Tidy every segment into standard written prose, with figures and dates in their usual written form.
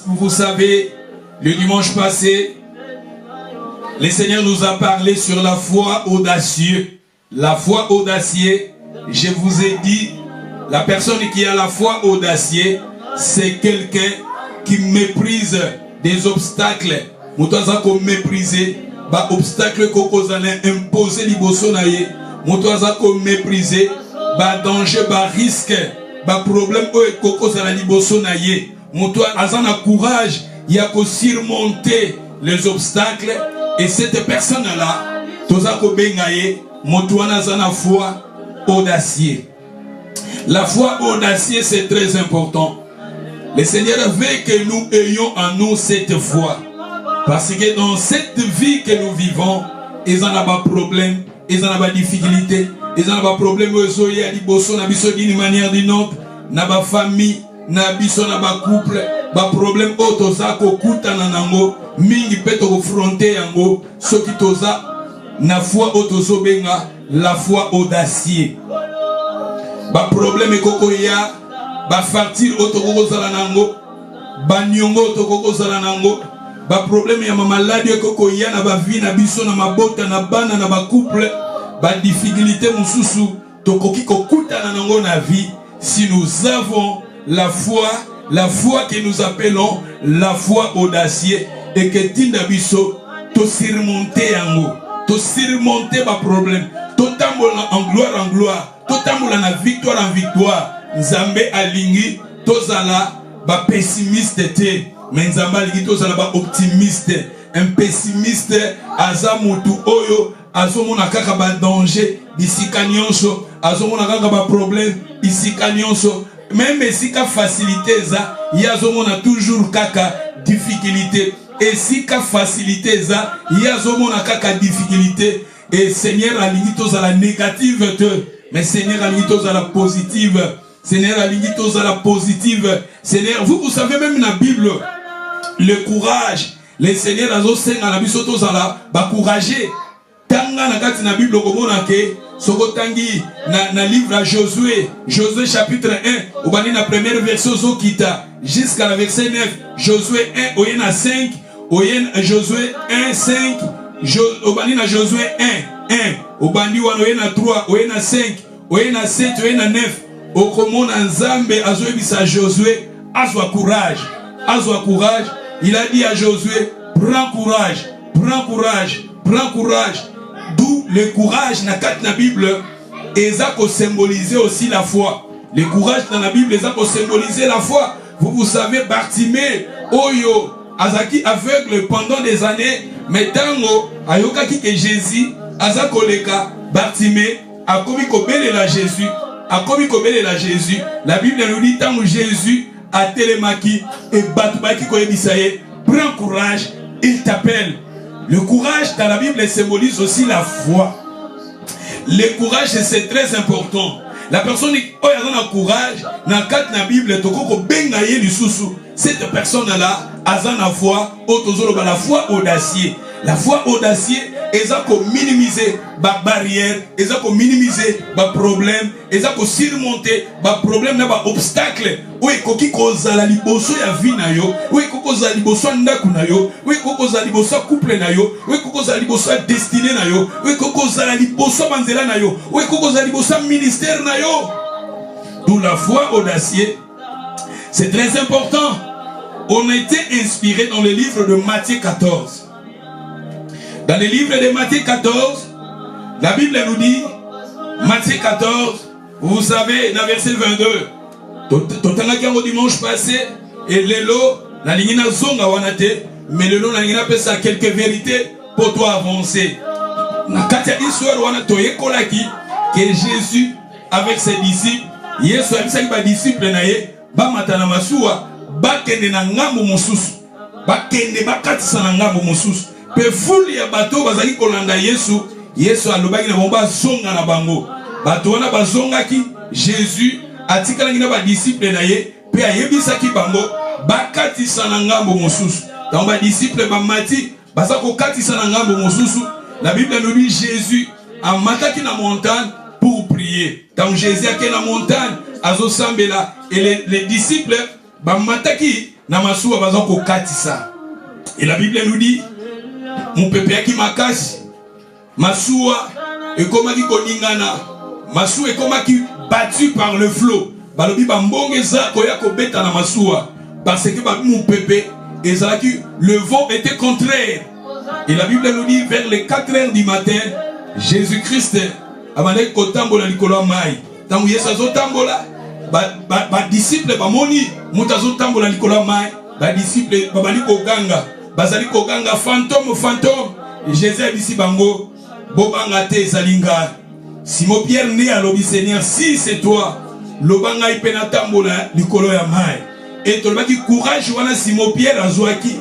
Vous savez, le dimanche passé, le Seigneur nous a parlé sur la foi audacieuse. La foi audacieuse, je vous ai dit, la personne qui a la foi audacieuse, c'est quelqu'un qui méprise des obstacles. Moutaza ko mépriser, ba obstacle koko zana imposer liboso na ye. Moutaza ko mépriser, ba danger, ba risque, ba problème o koko zana liboso na ye. Moutaza azana courage, il y a ko surmonter les obstacles. Et cette personne-là, toza ko bengaye, moutouana zana foi audacieuse. La foi audacieuse, c'est très important. Le Seigneur veut que nous ayons en nous cette foi. Parce que dans cette vie que nous vivons, ils n'ont pas de problème, ils n'ont pas de difficulté, ils n'ont pas de problème, ils ont d'une manière ou d'une autre, ils n'ont pas de famille, ils n'ont pas de couple, pas de problème, ils n'ont pas de couple, mingi peto confronter yango soki toza na foi otozo benga la foi audacieuse. Ba problème ekoko ya ba fartir otoko zala nango ba nyongo otoko zala nango ba problème ya maladie ekoko ya na ba vie na biso na mabota na bana na ba couple ba difficulté mususu tokoki kokutana nango na vie si nous avons la foi que nous appelons la foi audacieuse. Et que tinda biso to surmonter yango, to surmonter ba problème, to tambola en gloire, to tambola na victoire en victoire. Nzambe alingi tozala ba pessimiste te, mais Nzambe alingi tozala ba optimiste. Un pessimiste azamutu oyo azomona kaka ba danger bisika nyonso, azomona kaka ba problème bisika nyonso. Même si ka facilité za, yazomona toujours kaka difficulté. Et si ka facilité ça, il y a zomona kaka difficulté. Et Seigneur a limité à la négative, mais Seigneur a limité à la positive. Seigneur a limité à la positive. Seigneur, vous savez même dans la Bible, le courage. Le Seigneur a dit à la Bible, ba courager. Tanga na kati na Bible komona ke soko tangi na livre à Josué chapitre 1 obani na première verset zo kita jusqu'à la verset 9. Josué 1 oyena 5. Josué 1, 5, Obani na Josué 1, 1, Obandi wana oyena 3, oyena 5, oyena 7, oyena 9, Okomona Nzambe azoebisa Josué, azwa courage, il a dit à Josué, prends courage, prends courage, prends courage, d'où le courage na kat na Bible, et ça ko symboliser aussi la foi. Le courage dans la Bible, ça ko symboliser la foi. Vous savez, Bartimée, Oyo, Azaki aveugle pendant des années, mais tango ayokaki que Jésus azakoleka Bartimée a commis kobele la Jésus, La Bible nous dit tango Jésus a télémaki et batubaki koyebisaye, prends courage, il t'appelle. Le courage dans la Bible symbolise aussi la foi. Le courage c'est très important. La personne qui a courage, dans la Bible, cette personne-là a la foi, la foi audacieuse. La foi audacieuse, elle a minimiser les barrières, elle a minimiser les problèmes, elle a surmonter les problèmes, les obstacles. Oui, koki kozala liboso ya vie na yo, oui kokozala liboso ndaku na yo, oui kokozala liboso couple na yo, oui kokozala liboso destinée na yo, oui kokozala liboso banzela na yo, oui kokozala liboso ministère na yo. D'où la foi audacieuse, c'est très important. On a été inspiré dans le livre de Matthieu 14. Dans le livre de Matthieu 14, la Bible nous dit, Matthieu 14, vous savez, dans le verset 22, Totanga au dimanche passé, et l'élo, la ligne na zonga wanate, mais l'élo la ligne a quelques vérités pour toi avancer. Na katia histoire wanate yekolaki que Jésus avec ses disciples, Yesu abisaki ba disciples na ye, ba matana masuwa, ba kende na ngambo mosusu, ba kende ba katisa na ngambo mosusu. Pe fuli ya bato bazaki kolanda Yesu, Yesu alobaki na bomba zonga na bango. Bato wana bazongaki, Jésus atikala ngina ba disciple na ye pe ayebisaki bango bakatisa na ngambo mosusu. Donc ba disciple ba mati bazako katisa na ngambo mosusu. La Bible nous dit Jésus amataki na montagne pour prier. Quand Jésus a été dans la montagne, azo sambela, et les disciples, bamataki, namasua bazako katisa. Et la Bible nous dit, mon pépé qui makasi, masua, et comment qui koningana, masua et comment qui battu par le flot. Balobi bambongeza koya ko beta na masua, parce que mon pépé, et ça le vent était contraire. Et la Bible nous dit, vers les 4 heures du matin, Jésus-Christ, amane kotambola likolo mai. Tangu Yesu azotambola, ba disciple ba moni, mutazo tambola likolo mai, ba disciple ba bali koganga, bazali koganga fantôme. Jésus a dit bango, bobanga te salinga. Simon Pierre né à l'obéi Seigneur, si c'est toi, lobanga ipena tambola likolo ya mai. Et tout le monde qui courage wana Simon Pierre azwaki.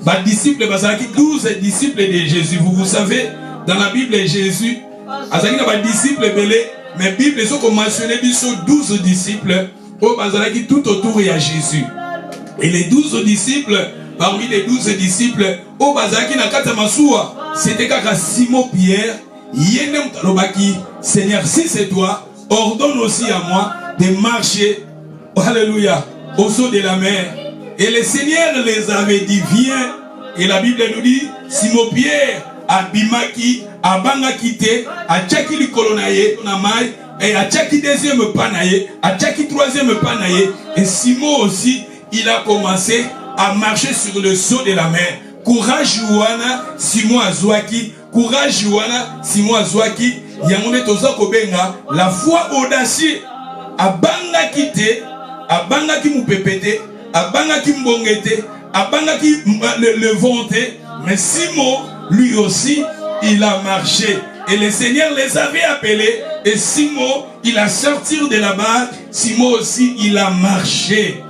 Ba disciple bazalaki 12 disciples de Jésus. Vous savez, dans la Bible Jésus azalaki na ba disciples belé, mais Bible ils ont mentionné 12 disciples au bazalaki tout autour de Jésus. Et les 12 disciples, parmi les 12 disciples, au bazalaki na kata masuwa, c'était kaka Simon Pierre, yene mtalobaki, Seigneur, si c'est toi, ordonne aussi à moi de marcher, alléluia, au saut de la mer. Et le Seigneur les avait dit, viens. Et la Bible nous dit, Simon Pierre, abimaki, abangaki te, achaki likolonaye, namai, et achaki deuxième panaye, achaki troisième panaye. Et Simon aussi, il a commencé à marcher sur le saut de la mer. Courage wana, Simon Azwaki, courage wana, Simon Azwaki, yamone toza kobenga, la foi audacieux, abangaki te, abangaki moupepete, abangaki mbongete, abangaki le venté, mais Simon, lui aussi, il a marché. Et le Seigneur les avait appelés, et Simon, il a sorti de là-bas, Simon aussi, il a marché.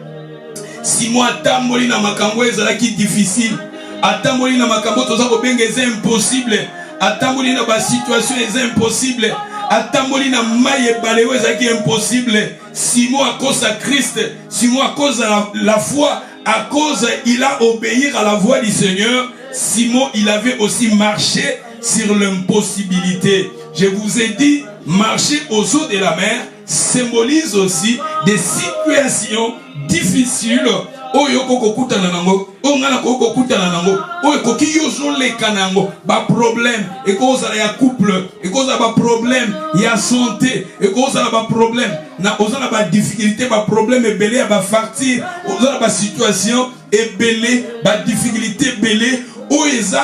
Simon a tamboli na makambo ezalaki difficile, a tamboli na makambo toza kobenga eza impossible, a tamboli na ba situation eza impossible, a tamboli na maye balewe ezalaki impossible. Simon à cause de Christ, Simon à cause de la foi, à cause il a obéi à la voix du Seigneur. Simon il avait aussi marché sur l'impossibilité. Je vous ai dit, marcher aux eaux de la mer symbolise aussi des situations difficiles. Oyo koko kutana nango, ongana koko kutana nango, oyo koki yozo leka nango, ba problème, et cause ya couple, et cause ba problème, ya santé, et cause ba problème, na ozana ba difficulté, ba problème et belé, ba facture, ozana ba situation et belé, ba difficulté belé,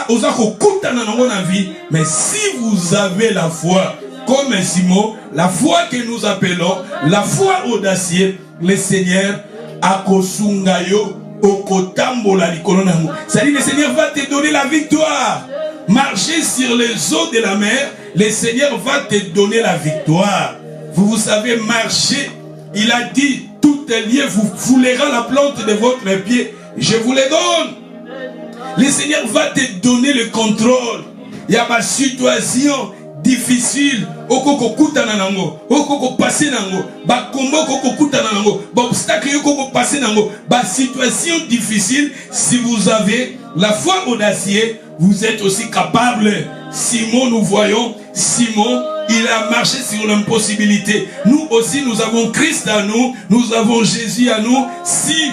oza kutana nango na vie. Mais si vous avez la foi, comme Simon, la foi que nous appelons, la foi audacieuse, le Seigneur akosungayo okotambola likolo nango. C'est-à-dire le Seigneur va te donner la victoire. Marcher sur les eaux de la mer, le Seigneur va te donner la victoire. Vous savez, marcher, il a dit, tout est lié, vous foulera la plante de votre pied, je vous les donne. Le Seigneur va te donner le contrôle. Il y a ma situation difficile, okoko kutana nango, okoko passer nango, ba kombo okoko kutana nango, ba obstacle okoko passer nango, ba situation difficile. Si vous avez la foi audacieuse, vous êtes aussi capable. Simon, nous voyons, Simon, il a marché sur l'impossibilité. Nous aussi, nous avons Christ à nous, nous avons Jésus à nous. Si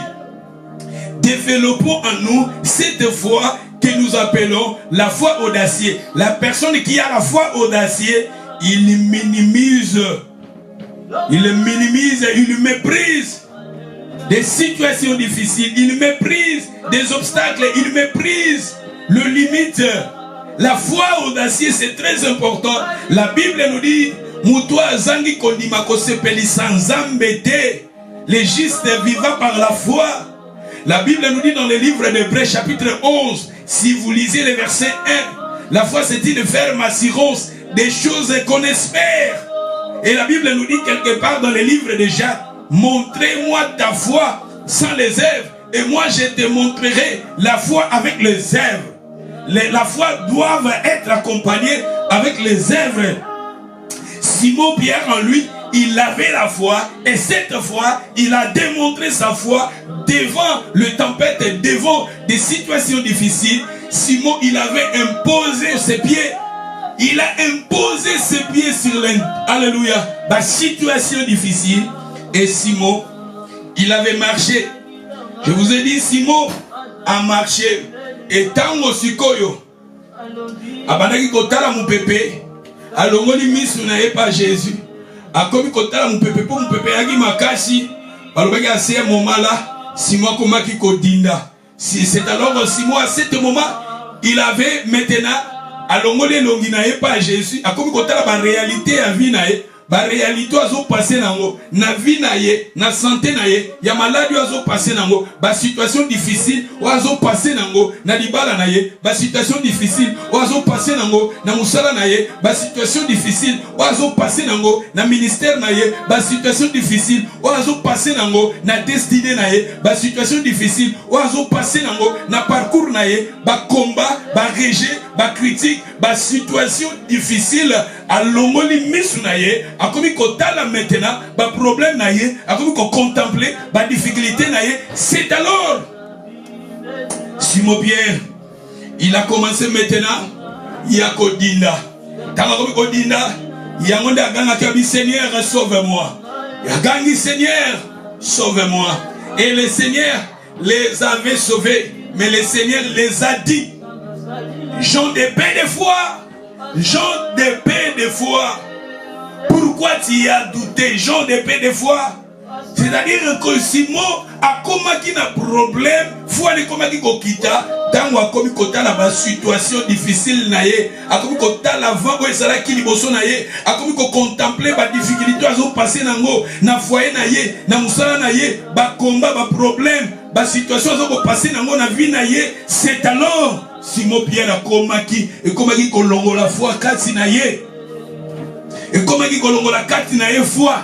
développons en nous cette foi que nous appelons la foi audacieuse. La personne qui a la foi audacieuse, il minimise, il méprise des situations difficiles, il méprise des obstacles, il méprise le limite. La foi audacieuse, c'est très important. La Bible nous dit, Moutoua zangi kondima kosepeli sans embêter, les justes vivant par la foi. La Bible nous dit dans le livre d'Hébreux chapitre 11, si vous lisez le verset 1, la foi c'est une ferme assurance des choses qu'on espère. Et la Bible nous dit quelque part dans le livre de Jacques, montrez-moi ta foi sans les œuvres, et moi je te montrerai la foi avec les œuvres. La foi doit être accompagnée avec les œuvres. Simon Pierre en lui, il avait la foi, et cette foi, il a démontré sa foi devant le tempête, devant des situations difficiles. Simon, il avait imposé ses pieds. il a imposé ses pieds sur alléluia, la situation difficile. Et Simon, il avait marché. Je vous ai dit, Simon a marché. Et tango sikoyo, abandaki kotala mon pépé, alongoli misu na ye pa Jésus. Akomi kotala mon pépé, pour mon pépé yaki makasi, balobaki à ce moment-là, Simon komaki kodinda. C'est alors Simon à ce moment, il avait maintenant alongoli longi na ye pa Jésus. Akomi kotala ba réalité à vie na ye. Ba réalité azo passer nango na vie na ye, na santé na ye, ya maladie azo passer nango, ba situation difficile azo passer nango na libala na ye, ba situation difficile azo passer nango na musala na ye, ba situation difficile azo passer nango na ministère na ye, ba situation difficile azo passer nango na destinée na ye, ba situation difficile azo passer nango na parcours na ye, ba combat, ba rejet, ba critique, ba situation difficile à l'ongoli misu na ye. A comme kotala maintenant, ba problème na ye, a comme contempler, ba difficulté na ye, c'est alors Simon Pierre, il a commencé maintenant, il a kodinda. Tanga comme kodinda, il a monté à ganga qui Seigneur, sauve-moi. Il a gagné Seigneur, sauve-moi. Et le Seigneur les avait sauvés, mais le Seigneur les a dit, Jean de paix de foi, Jean de paix de foi. Pourquoi tu as douté, Jean de paix de foi? C'est-à-dire que Simon a comme un problème, foi ne comme qui kokita, tango a comme kota la situation difficile naie, a comme kota la vent où ça qui liboso naie, a comme contempler ba difficulté à zo passer nango, na foyer naie, na musala naie, ba combat, ba problème, ba situation à zo passer nango na vie naie. C'est alors Simon Pierre a comme qui kolongo la foi kati naie. Et comme il kolongo la carte na ye foi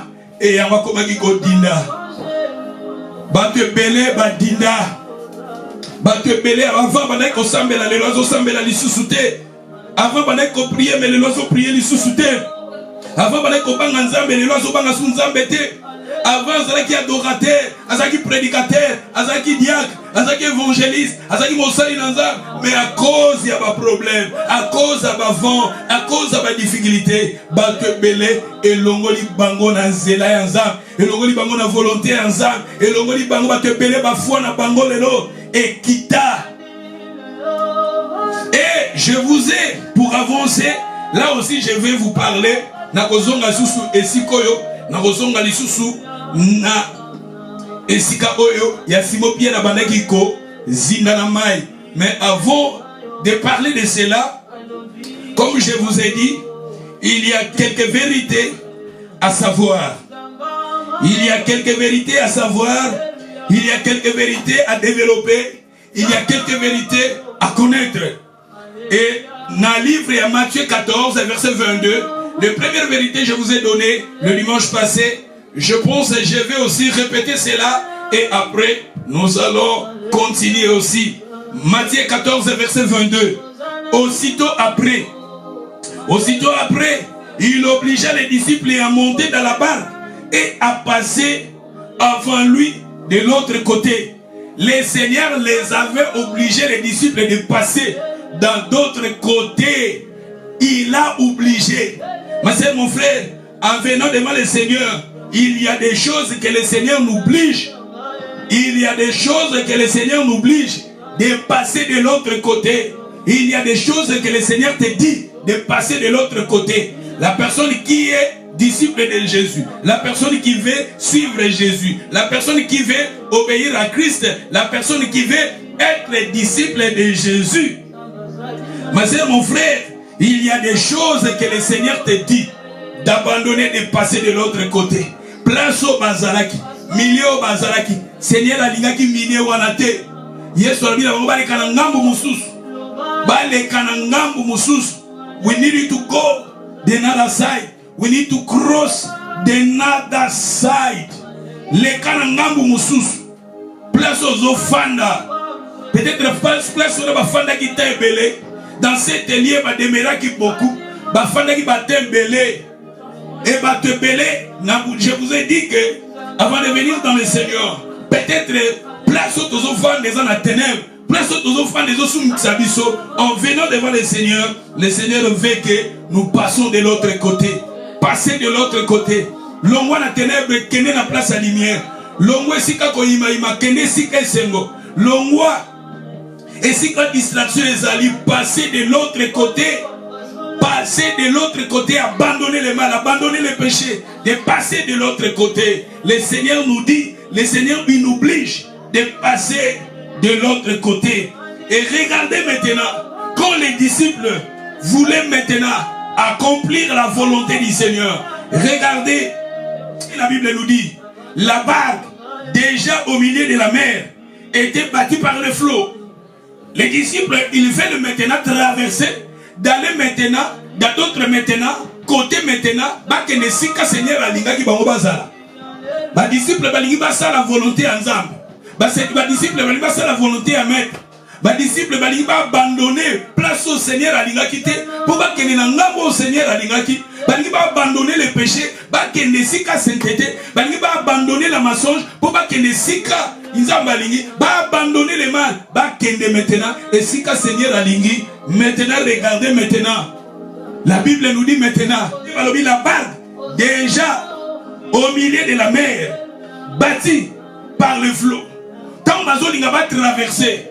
et yamba comme il kodinda ba te belé ba dinda ba te belé avant ba ko sambela le lozo sambela lisusuté avant ba ko prier mais le lozo prier lisusuté avant ba ko banga nzambe le lozo banga su nzambe te avant zalaki adorateur azaki prédicateur azaki diacre azaki évangéliste azaki mosali nanza mais à cause ya ba problème à cause ya ba vent à cause ya ba difficulté ba te belé elongoli bango na nzela ya nzambe elongoli bango na volonté ya nzambe elongoli bango ba te belé ba foi na bango lelo et kita. Et je vous ai pour avancer là aussi je vais vous parler na kozonga susu esikoyo na kozonga lisusu na esika oyo ya Simon Pierre abandaki ko zinda na mai. Mais avant de parler de cela, comme je vous ai dit, il y a quelques vérités à savoir. Il y a quelques vérités à savoir. Il y a quelques vérités à développer. Il y a quelques vérités à connaître. Et dans le livre de Matthieu 14, verset 22, la première vérité je vous ai donnée le dimanche passé. Je pense que je vais aussi répéter cela et après nous allons continuer aussi. Matthieu 14 verset 22. Aussitôt après, il obligea les disciples à monter dans la barque et à passer avant lui de l'autre côté. Le Seigneur les avait obligés, les disciples, de passer dans d'autres côtés. Il a obligé. Ma sœur, mon frère, en venant devant le Seigneur, il y a des choses que le Seigneur nous oblige. Il y a des choses que le Seigneur nous oblige de passer de l'autre côté. Il y a des choses que le Seigneur te dit de passer de l'autre côté. La personne qui est disciple de Jésus, la personne qui veut suivre Jésus, la personne qui veut obéir à Christ, la personne qui veut être disciple de Jésus. Ma sœur, mon frère, il y a des choses que le Seigneur te dit d'abandonner, de passer de l'autre côté. Place au bazalaki, milieu au bazalaki. Seigneur alingaki milieu wanate. Yesu alibina mbale kanangambu mususu. Bale kanangambu mususu. We need to go the other side. We need to cross the other side. Le kanangambu mususu. Place aux offanda. Peut-être place aux bafanda qui t'a belé. Dans cet lieu, va demeurer qui beaucoup. Bafanda qui va t'embelé. Et va te belé. Je vous ai dit que avant de venir dans le Seigneur, peut-être place aux offanda des en ténèbres. place où nous offrons des os en venant devant le Seigneur veut que nous passions de l'autre côté. Passer de l'autre côté. L'ongwa na ténèbre kende na place à lumière. L'ongwa sika ko ima kende sika esengo. L'ongwa et sika distraction ezali passer de l'autre côté. Passer de l'autre côté, abandonner le mal, abandonner le péché, de passer de l'autre côté. Le Seigneur nous dit, le Seigneur il nous oblige de passer de l'autre côté. Et regardez maintenant, quand les disciples voulaient maintenant accomplir la volonté du Seigneur, regardez, la Bible nous dit, la barque déjà au milieu de la mer était battue par le flot. Les disciples, ils veulent maintenant traverser, d'aller maintenant, dans d'autres maintenant, côté maintenant, bakene sika Seigneur alinga ki bango bazala. Ba disciple balingi basa la volonté ensemble. Ba disciple balingi basa la volonté à mettre. Ba disciple balingi ba abandonner place au Seigneur alinga ki te pour bakene na ngambo au Seigneur alinga ki. Balingi ba abandonner le péché, bakene sika sainteté, balingi ba abandonner la mensonge pour bakene sika Nzambalingi ba abandonner le mal, bakene maintenant et sika Seigneur alingi. Maintenant regardez maintenant. La Bible nous dit maintenant, la barque déjà au milieu de la mer, bâtie par le flot. Tant bazolinga va traverser,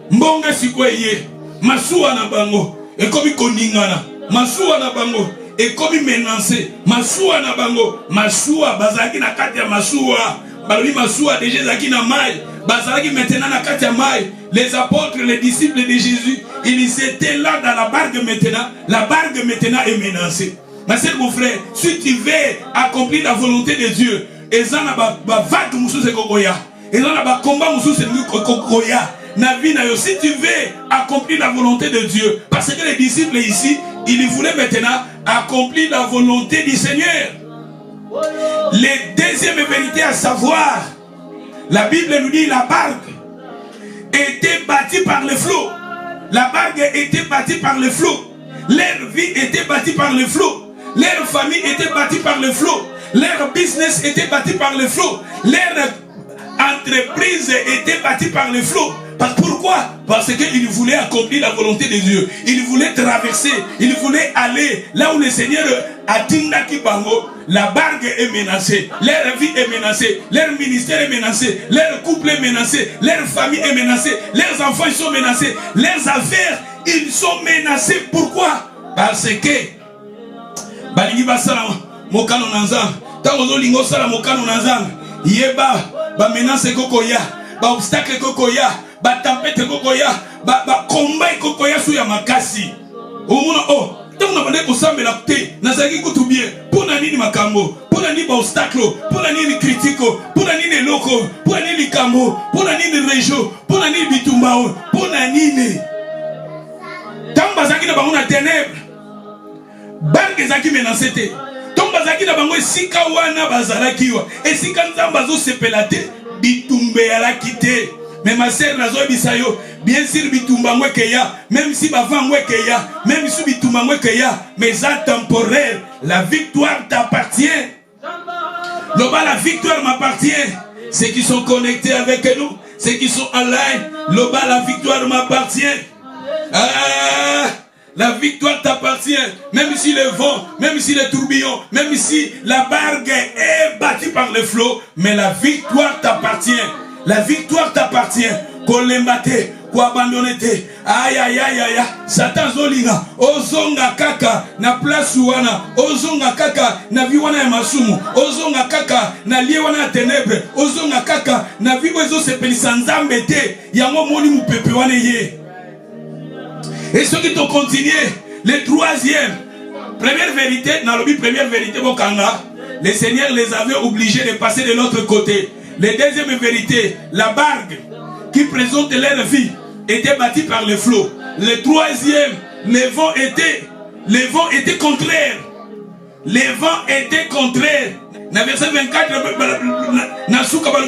mbonga sikweye, masuwa na bango, et comme koningana, masuwa na bango, et comme menacé, masuwa na bango, masuwa bazaki na kati ya masuwa, balobi masuwa déjà zaki na mai, bazaki maintenant na kati ya mai. Les apôtres, les disciples de Jésus, ils étaient là dans la barque maintenant. La barque maintenant est menacée. Ma sœur, mon frère, si tu veux accomplir la volonté de Dieu, et ça n'a pas vague moussou se kokoya, et ça n'a pas combat moussou se kokoya, si tu veux accomplir la volonté de Dieu, parce que les disciples ici, ils voulaient maintenant accomplir la volonté du Seigneur. Les deuxième vérité à savoir, la Bible nous dit la barque était bâtie par le flot. La barque était bâtie par le flot. Leur vie était bâtie par le flot. Leur famille était bâtie par le flot. Leur business était bâti par le flot. Leur entreprise était bâtie par le flot. Pourquoi? Parce qu'ils voulaient accomplir la volonté de Dieu. Ils voulaient traverser. Ils voulaient aller là où le Seigneur a Tindaki Bango. La barque est menacée. Leur vie est menacée. Leur ministère est menacé. Leur couple est menacé. Leur famille est menacée. Leurs enfants ils sont menacés. Leurs affaires ils sont menacés. Pourquoi? Parce que Balingi Basala Mokano Nanzang. Tangozo Lingo Sala Mokano Nanzang. Yeba ba menace kokoya. Ba obstacle kokoya. Ba tempête kokoya. Ba combat kokoya sous ya makasi. Omuna oh. Donc on a ensemble la paix. Nazaki kutu bien. Pour nani makambo. Pour nani ba obstacle. Pour nani critico. Pour nani loko. Pour nani kambo. Pour nani région. Pour nani bitumbao. Pour nani. Tant bazaki na bango na ténèbres. Banque zaki menacé te. Tant bazaki na bango sika wana bazalaki wa. Et sika nzamba zo sepelate bitumbe ya la kite. Mais ma sœur nazo bisayo, bien sûr bitumba mwekeya, même si bava mwekeya, même si bitumba mwekeya, mais ça temporaire, la victoire t'appartient. Loba la victoire m'appartient. Ceux qui sont connectés avec nous, ceux qui sont en ligne, Loba la victoire m'appartient. Ah, la victoire t'appartient, même si le vent, même si le tourbillon, même si la barque est battue par le flot, mais la victoire t'appartient. La victoire t'appartient. Kolembate, ko abandonné te. Aïe aïe aïe aïe. Satan zolinga. Ozonga kaka na place wana. Ozonga kaka na viwana ya masumu. Ozonga kaka na liewana ya ténèbres. Ozonga kaka na viwezo sepelisa nzambe te. Yango moni mupepe wana ye. Et ceux qui t'ont continué, le troisième, première vérité, dans le but première vérité, Bokanga, le Seigneur les avait obligés de passer de l'autre côté. La deuxième vérité, la barque qui présente leur vie était bâtie par le flot. Le troisième, le vent était contraire. Le vent était contraire. Dans verset 24,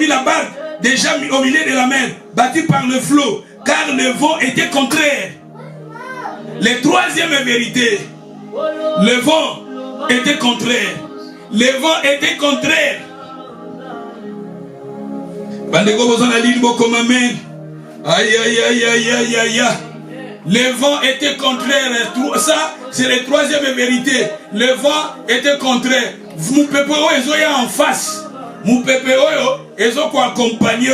la barque déjà au milieu de la mer, bâtie par le flot, car le vent était contraire. La troisième vérité, le vent était contraire. Le vent était contraire. Bandeko bozana lili bokom amen. Aïe, aïe, aïe, aïe, aïe, aïe. Le vent était contraire. Ça, c'est la troisième vérité. Le vent était contraire. Mon peuple est en face. Mon peuple est accompagné,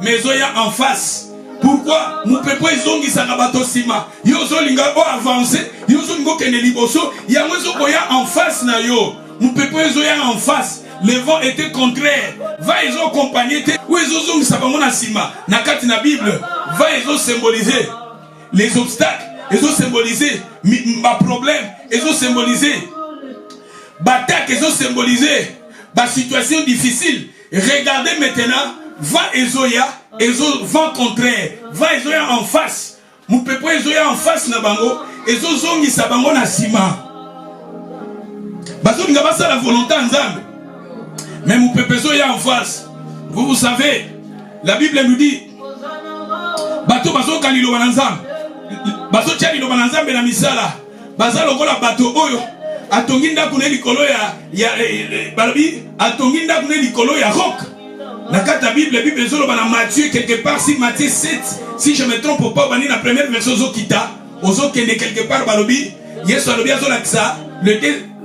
mais ils sont en face. Pourquoi? Mon peuple est en sima. Ils sont avancé. Ils sont en face. Mon peuple est en face. Le vent était contraire. Va ils ont accompagné. Où ils ont sima. Nakati na Bible. Va ils ont symbolisé les obstacles. Ils ont symbolisé ma problème. Ils ont symbolisé bataille. Ils ont symbolisé ma situation difficile. Regardez maintenant. Va Ezoya. Ezo vent contraire. Va Ezoya en face. Mon peuple Ezoya en face na bango. Ezo zongi sa bango na sima. Bazo nga basa la volonté en Zambie. Mais mon peuple Ezoya en face. Vous savez, la Bible nous dit bato bazo kanilo bananzam. Bazo tchali lo bananzam na misala. Bazalo kola bato oyo. Atonginda kune likolo ya balobi atonginda kune likolo ya rock. La carte Bible zolo bana Matthieu quelque part si Matthieu 7 si je me trompe pas bani la première version zokita ozo kende quelque part balobi Yesu alobi azola kisa le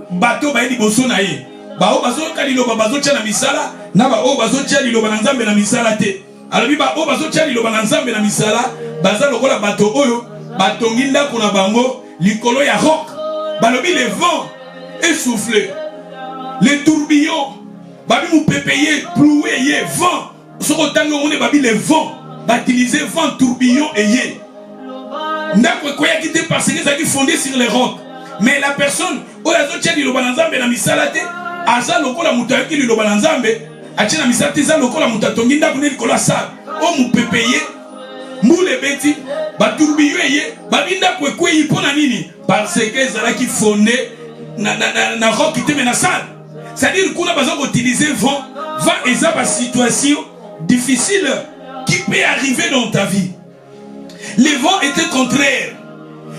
bateau ba liboso na ye. Ba o bazo kalilo bazo tcha na misala na ba o bazo tcha lilo bana nzambe na misala te. Alobi ba o bazo tcha lilo bana nzambe na misala baza lokola bateau oyo batonginda kuna bango likolo ya rock. Balobi le vent est soufflé. Les tourbillons. Babi mou payer ploué yé vent. Soko tango on est babi les vents. Baptilisé vent tourbillon et yé. Ndakwe koya qui était parce que ça qui fondé sur les rocs. Mais la personne où la zone tient lobananzambe na misalate aza lokola mutayo ki lobananzambe ache na misalate za lokola mutatongi ndakune likola sa. O mou payer moule beti ba tourbillon yé babi ndakwe koya ipona nini parce que zala qui fondé na roc qui te menaçant. C'est-à-dire qu'on a besoin d'utiliser vent et ça va situation difficile qui peut arriver dans ta vie. Les vents étaient contraires.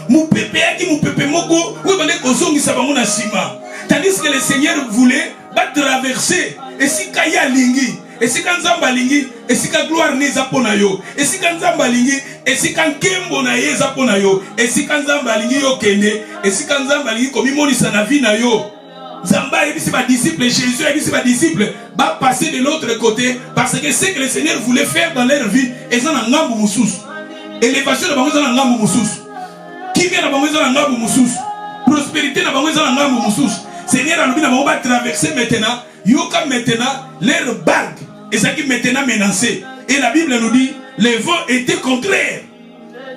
Mon pépé qui mon pépé moko, oui ben les kozongi sabamou na sima. Tandis que le Seigneur voulait traverser. Et si kaya lingi, et si kanzamba lingi, et si ka gloire ne zapona yo, et si kanzamba lingi, et si kankembo na ye zapona yo, et si kanzamba lingi yo kende, et si kanzamba lingi komi moni sa na vie na yo. Zamba et ses disciples, Jésus et ses disciples va passer de l'autre côté parce que ce que le Seigneur voulait faire dans leur vie, ils ont un ngambo moussous. Élévation de bango un ngambo moussous. Qui vient de bango un ngambo moussous. Prospérité de bango un ngambo moussous. Seigneur a nous va traverser maintenant. Yoka maintenant leur barque et ça qui maintenant menacé. Et la Bible nous dit les vents étaient contraires.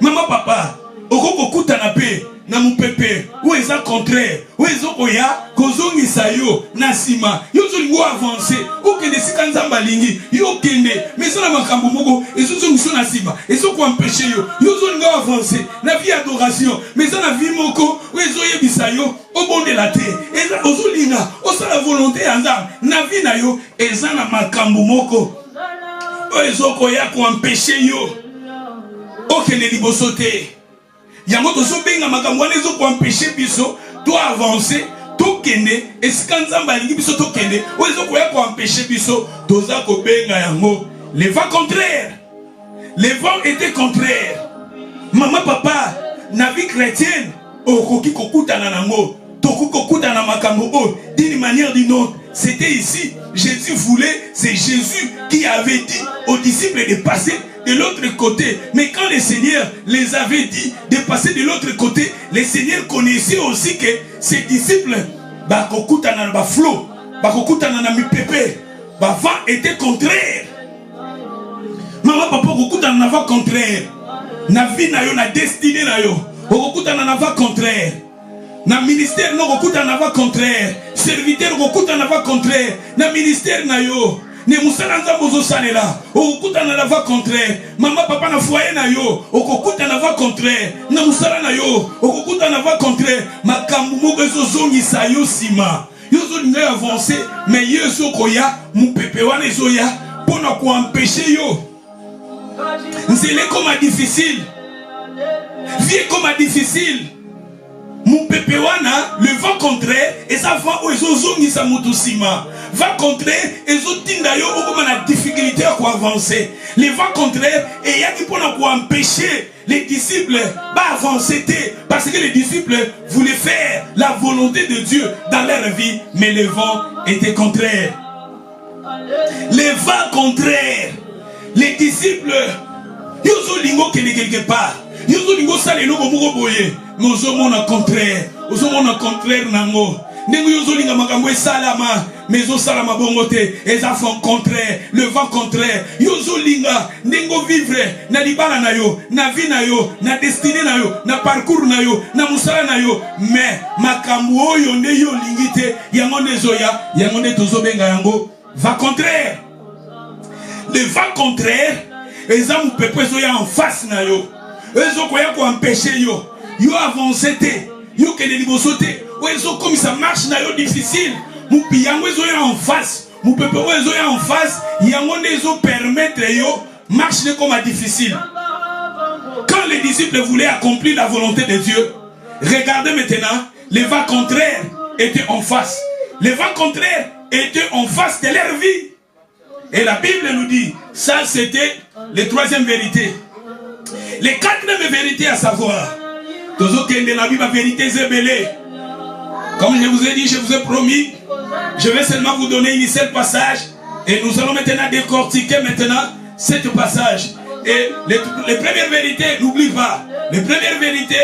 Maman papa, okoko kutanapé. Na mon pépé, où est ça contraire? Où est ça koya? Kozongi sayo, nasima. Yo zongo avancé. Ou kende sikanzamba lingi. Yo kende. Mais ça na makambo moko. Et so zongo nasima. Et so ko empêcher yo. Yo zongo avancé. Na vie adoration. Mais ça na vie moko. Où est ça yebisayo? Au bon de la terre. Et ça ozolinga. O ça la volonté anzam. Na vie na yo. Et ça na makambo moko. Où est ça koya ko empêcher yo? O kende libosote. Yango tozo benga makambo wana ezo ko empêcher biso to avancer to kende eskanzamba lingi biso to kende o ezo ko ya ko empêcher biso toza ko benga yango les vents contraires. Les vents étaient contraires. Maman papa na vie chrétienne okoki kokutana nango tokoki kokutana makambo o d'une manière d'une autre. C'était ici Jésus voulait, c'est Jésus qui avait dit aux disciples de passer de l'autre côté. Mais quand le Seigneur les avait dit de passer de l'autre côté, le Seigneur connaissait aussi que ses disciples, bakokutana na flot, bakokutana na mipepe, vent était contraire. Maman papa kokutana na vent contraire. Na vie na yo, na destinée na yo, kokutana na vent contraire. Na ministère no kokutana na vent contraire. Serviteur kokutana na vent contraire. Na ministère na yo. Ne musala nzambo zo salela okukuta na la voie contraire. Maman papa na foyer na yo okukuta na voie contraire. Na musala na yo okukuta na voie contraire. Makambu moko zo zongi sa yo sima. Yo zo linga avancer mais yo zo koya mu pepe wana zo ya pona ko empêcher yo. Nzele comme difficile. Vie comme difficile. Mon pépé wana, le vent contraire, et ça va où ils ont zongi sa moto sima. vent contraire, et la difficulté à avancer. Les vents contraires, et il y a qui pour empêcher les disciples d'avancer, parce que les disciples voulaient faire la volonté de Dieu dans leur vie, mais les vents étaient contraires. Les vents contraires, les disciples, ils ont quelque part. Ils ont salé le mot boye, mais ils ont contraire. Ils ont contraire nango. Mais ils salama bongote, ils font contraire, le vent contraire. Yozo linga, nengo vivre, na libala na yo, na vie na yo, na destinée na yo, na parcours na yo, na musala na yo. Mais makambo yo ne yo lingite, yango nezoya, yango ne tozo benga yango, va contraire. Le vent contraire, ils ont pepe zoya en face na yo. Ils ont quoi empêcher yo, yo avancer te, yo kene libosote. Ils ont comme ça marche na yo difficile. Mon piyango est en face, mon peuple est en face, yango nezo permettre yo marche comme difficile. Quand les disciples voulaient accomplir la volonté de Dieu, regardez maintenant, les vents contraires étaient en face. Les vents contraires étaient en face de leur vie. Et la Bible nous dit, ça c'était les troisième vérité. Les quatrième vérité à savoir, toujours qu'il y a la Bible vérité zébélé. Comme je vous ai dit, je vous ai promis, je vais seulement vous donner une seule passage et nous allons maintenant décortiquer maintenant cette passage. Et les premières vérités, n'oublie pas, les premières vérités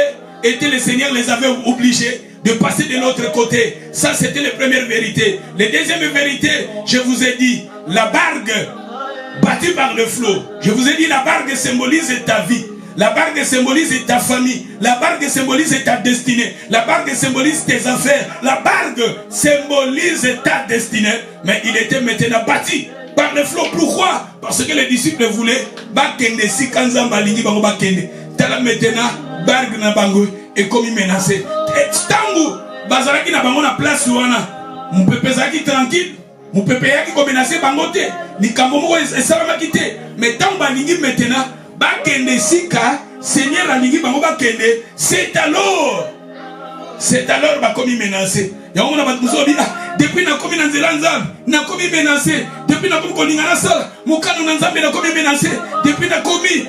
étaient le Seigneur les avait obligés de passer de l'autre côté. Ça c'était les premières vérités. Les deuxièmes vérités, je vous ai dit, la barque battue par le flot. Je vous ai dit, la barque symbolise ta vie. La barque symbolise ta famille. La barque symbolise ta destinée. La barque symbolise tes affaires. La barque symbolise ta destinée. Mais il était maintenant bâti par le flot. Pourquoi? Parce que les disciples voulaient bakende si kanzamba lingi bango bakende. Tala maintenant barque na bango et comme il menacé. Et tangu bazaraki na bango na place wana. Mon peuple zaki tranquille. Mon peuple yaki ko menacé bango te. Ni kambomo esalama kite. Mais tangu balingi maintenant bakende sika, Seigneur alingi bango bakende, c'est alors bakomi menacé. Yango na batmuso bi depuis na komi na nzela nzambe, na komi menacé, depuis na komi kolinga na sala, mukano na nzambe na komi menacé, depuis na komi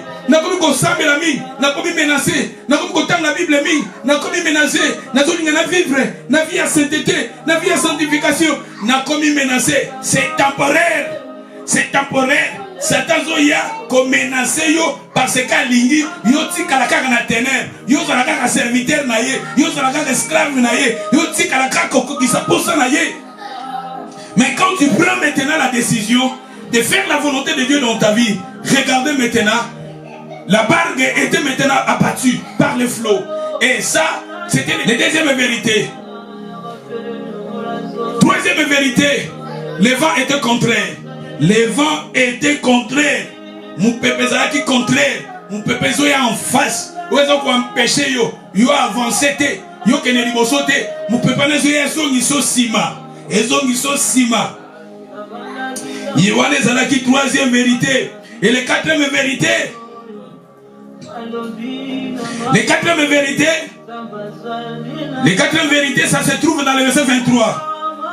ko sambela mingi, na komi menacé, na komi ko tanga Bible mingi, na komi menacé, na zolinga na vivre, na vie à sainteté, na vie à sanctification, na komi menacé, c'est temporaire. C'est temporaire. Satan zoya ko menacer yo parce que lingi yo tikala kaka na ténèbres, yo zala kaka serviteur na ye, yo zala kaka esclave na ye, yo tikala kaka kokisa posa na ye. Mais quand tu prends maintenant la décision de faire la volonté de Dieu dans ta vie, regardez maintenant, la barque était maintenant abattue par le flot. Et ça, c'était la deuxième vérité. Troisième vérité, les vents étaient contraires. Les vents étaient contraires. Mon peuple est contraire. Mon peuple est en face. Vous avez empêché yo. Yo avancé te. Yo kene liboso te. Mon peuple est sima. Ils sima. Yohane Zalaki troisième vérité. Et les quatrième vérité. Les quatrième vérité. Les quatrième vérité, ça se trouve dans le verset 23.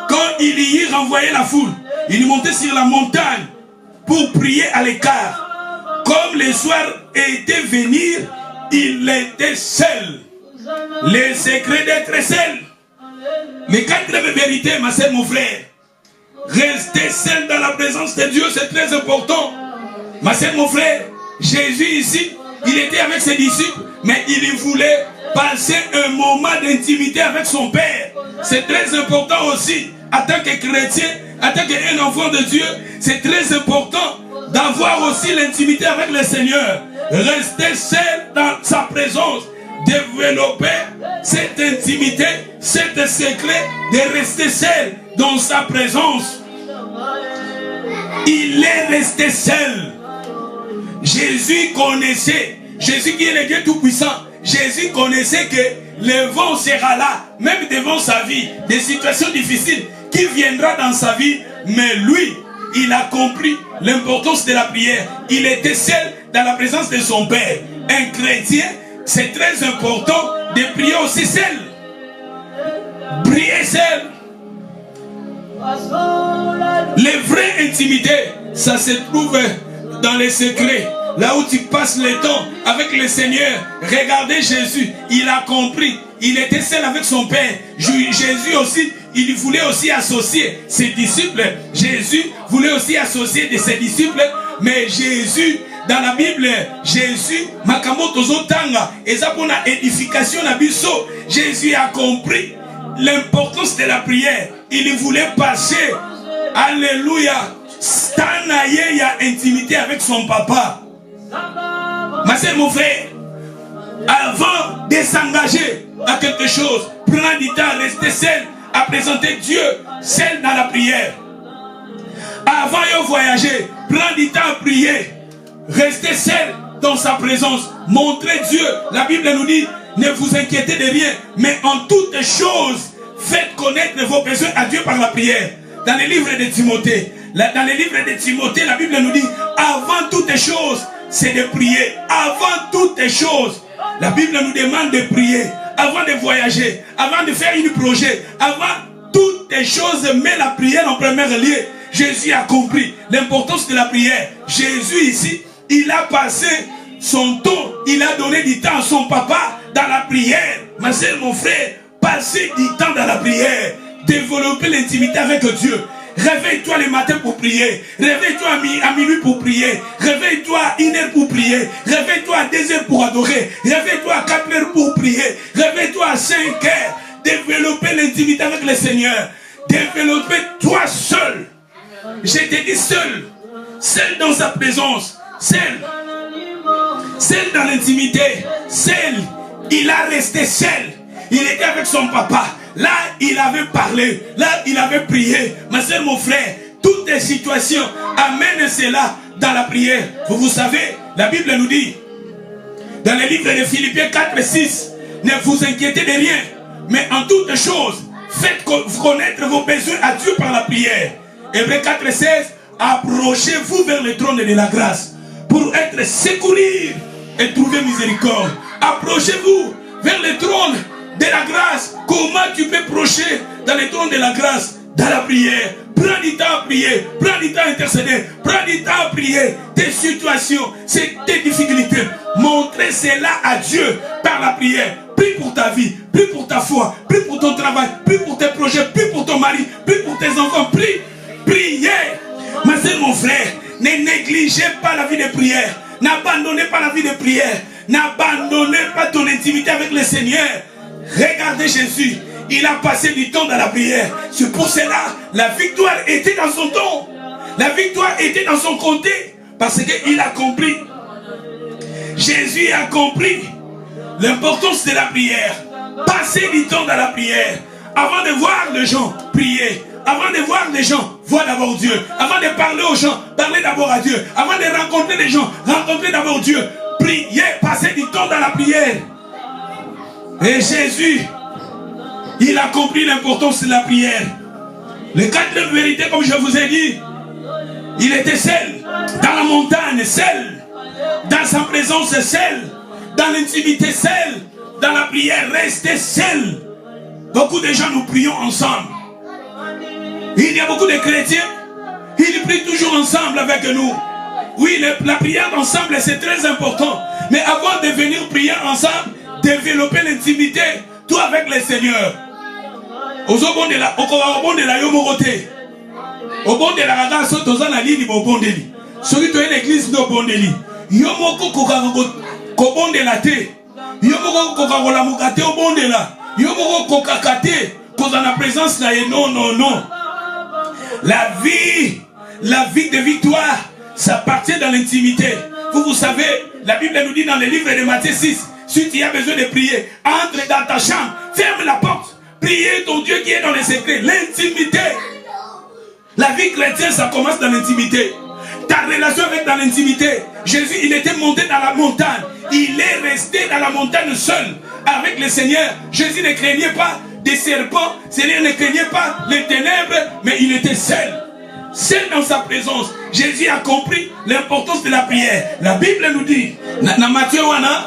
Quand il y renvoyait la foule, il montait sur la montagne pour prier à l'écart. Comme le soir était venir, il était seul. Le secret d'être seul. Les quatrième vérité, ma soeur, mon frère. Rester seul dans la présence de Dieu, c'est très important. Ma soeur, mon frère, Jésus ici, il était avec ses disciples, mais il voulait passer un moment d'intimité avec son Père. C'est très important aussi, en tant que chrétien, en tant qu'un enfant de Dieu, c'est très important d'avoir aussi l'intimité avec le Seigneur. Rester seul dans sa présence, développer cette intimité, cet secret de rester seul dans sa présence. Il est resté seul. Jésus connaissait, Jésus qui est le Dieu Tout-Puissant, Jésus connaissait que le vent sera là, même devant sa vie, des situations difficiles qui viendra dans sa vie, mais lui, il a compris l'importance de la prière. Il était seul dans la présence de son Père. Un chrétien, c'est très important de prier aussi seul. Prier seul. Les vraies intimités, ça se trouve dans les secrets. Là où tu passes le temps avec le Seigneur. Regardez Jésus, il a compris. Il était seul avec son Père. Jésus aussi, il voulait aussi associer ses disciples. Jésus voulait aussi associer de ses disciples. Mais Jésus, dans la Bible, Jésus, Makamoto Zotanga, et ça pour la édification à Bisso, Jésus a compris l'importance de la prière. Il voulait passer, alléluia, Stanaye, il y a intimité avec son papa. Ma sœur, mon frère, avant de s'engager à quelque chose, prends du temps, rester seul, à présenter Dieu, seul dans la prière. Avant de voyager, prends du temps à prier, rester seul dans sa présence, montrer Dieu. La Bible nous dit, ne vous inquiétez de rien, mais en toutes choses, faites connaître vos besoins à Dieu par la prière. Dans les livres de Timothée, la Bible nous dit, avant toutes choses, c'est de prier. Avant toutes choses, la Bible nous demande de prier. Avant de voyager, avant de faire un projet, avant toutes choses, met la prière en premier lieu. Jésus a compris l'importance de la prière. Jésus ici, il a passé son temps, il a donné du temps à son papa dans la prière. Ma soeur, mon frère, passer du temps dans la prière, développer l'intimité avec Dieu. Réveille-toi le matin pour prier. Réveille-toi à minuit pour prier. Réveille-toi à 1 heure pour prier. Réveille-toi à 2 heures pour adorer. Réveille-toi à 4 heures pour prier. Réveille-toi à 5 heures. Développer l'intimité avec le Seigneur. Développer toi seul. Je te dis seul. Seul dans sa présence. Seul. Seul dans l'intimité. Seul. Il a resté seul. Il était avec son papa. Là, il avait parlé. Là, il avait prié. Ma soeur, mon frère, toutes les situations amènent cela dans la prière. Vous savez, la Bible nous dit, dans le livre de Philippiens 4 et 6, ne vous inquiétez de rien, mais en toutes choses, faites connaître vos besoins à Dieu par la prière. Hébreux 4 et 16, approchez-vous vers le trône de la grâce pour être secouru et trouver miséricorde. Approchez-vous vers le trône de la grâce. Comment tu peux approcher dans le trône de la grâce? Dans la prière. Prends du temps à prier. Prends du temps à intercéder. Prends du temps à prier. Tes situations, tes difficultés. Montrez cela à Dieu par la prière. Prie pour ta vie. Prie pour ta foi. Prie pour ton travail. Prie pour tes projets. Prie pour ton mari. Prie pour tes enfants. Prie. Priez. Ma soeur, mon frère, ne négligez pas la vie de prière. N'abandonnez pas la vie de prière. N'abandonnez pas ton intimité avec le Seigneur. Regardez Jésus, il a passé du temps dans la prière. C'est pour cela, la victoire était dans son temps. La victoire était dans son comté. Parce qu'il a compris. Jésus a compris l'importance de la prière. Passer du temps dans la prière. Avant de voir les gens, prier. Avant de voir les gens, voir d'abord Dieu. Avant de parler aux gens, parler d'abord à Dieu. Avant de rencontrer les gens, rencontrer d'abord Dieu. Prier, passer du temps dans la prière. Et Jésus, il a compris l'importance de la prière. Le quatrième vérité, comme je vous ai dit, il était seul, dans la montagne, seul, dans sa présence, seul, dans l'intimité, seul, dans la prière, rester seul. Beaucoup de gens, nous prions ensemble. Il y a beaucoup de chrétiens, ils prient toujours ensemble avec nous. Oui, la prière ensemble, c'est très important. Mais avant de venir prier ensemble, développer l'intimité, tout avec le Seigneur. Au bon de la yomoroté. Au bon de la rada, sotoza na lini bo bondeli. Celui de l'église no bondeli. Yomoko ko de la te. Yomoko ko la mukate au bon de la. Yomoko ko kakate ko dans la présence là. Non, non, non. La vie de victoire, ça appartient dans l'intimité. Vous savez, la Bible nous dit dans le livre de Matthieu 6, si tu as besoin de prier, entre dans ta chambre, ferme la porte, priez ton Dieu qui est dans les secrets, l'intimité. La vie chrétienne, ça commence dans l'intimité. Ta relation avec dans l'intimité. Jésus, il était monté dans la montagne. Il est resté dans la montagne seul avec le Seigneur. Jésus ne craignait pas des serpents, Seigneur ne craignait pas les ténèbres, mais il était seul. Seul dans sa présence. Jésus a compris l'importance de la prière. La Bible nous dit, dans Matthieu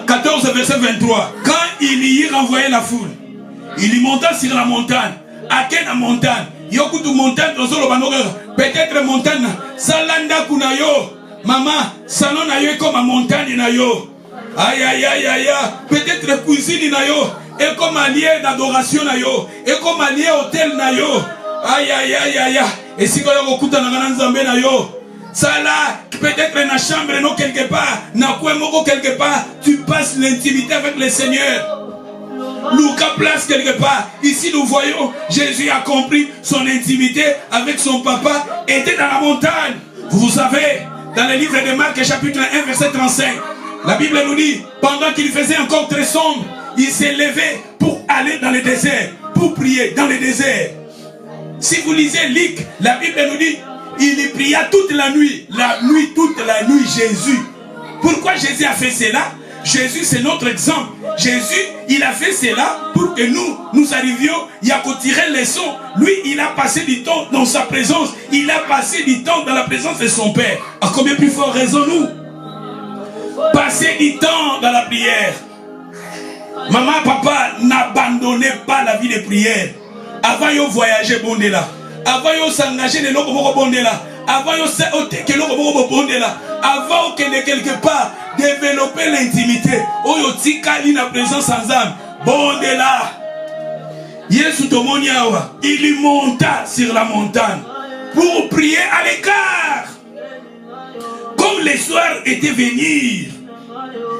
14, verset 23, quand il y renvoyait la foule, il y monta sur la montagne. À quelle montagne? Yokutu montagne, peut-être montagne, salanda kunayo, maman, salon na yo comme montagne na yo. Aïe aïe aïe aïe, peut-être cuisine na yo, et comme allié d'adoration na yo, et comme allié hôtel na yo. Aïe aïe aïe aïe, et si quand on écoute na nzambe na yo, ça là, peut-être dans la chambre non quelque part, na quoi moko quelque part, tu passes l'intimité avec le Seigneur. Lucas place quelque part. Ici nous voyons Jésus a compris son intimité avec son papa, était dans la montagne. Vous savez, dans le livre de Marc chapitre 1 verset 35, la Bible nous dit, pendant qu'il faisait encore très sombre, il s'est levé pour aller dans le désert, pour prier dans le désert. Si vous lisez Luc, la Bible nous dit, il y pria toute la nuit, toute la nuit Jésus. Pourquoi Jésus a fait cela? Jésus, c'est notre exemple. Jésus, il a fait cela pour que nous arrivions à tirer les leçons. Lui, il a passé du temps dans sa présence. Il a passé du temps dans la présence de son Père. À combien plus fort raison-nous? Passer du temps dans la prière. Maman, papa, n'abandonnez pas la vie de prière. Avant de voyager, bon là. Avant de s'engager, de l'eau, bon là. Avant que l'eau, bon là. Avant que de quelque part développer l'intimité. Oyotikali na présence sans âme. Bon de là. Yesu Tomoniawa, il monta sur la montagne pour prier à l'écart. Comme les soirs étaient venir.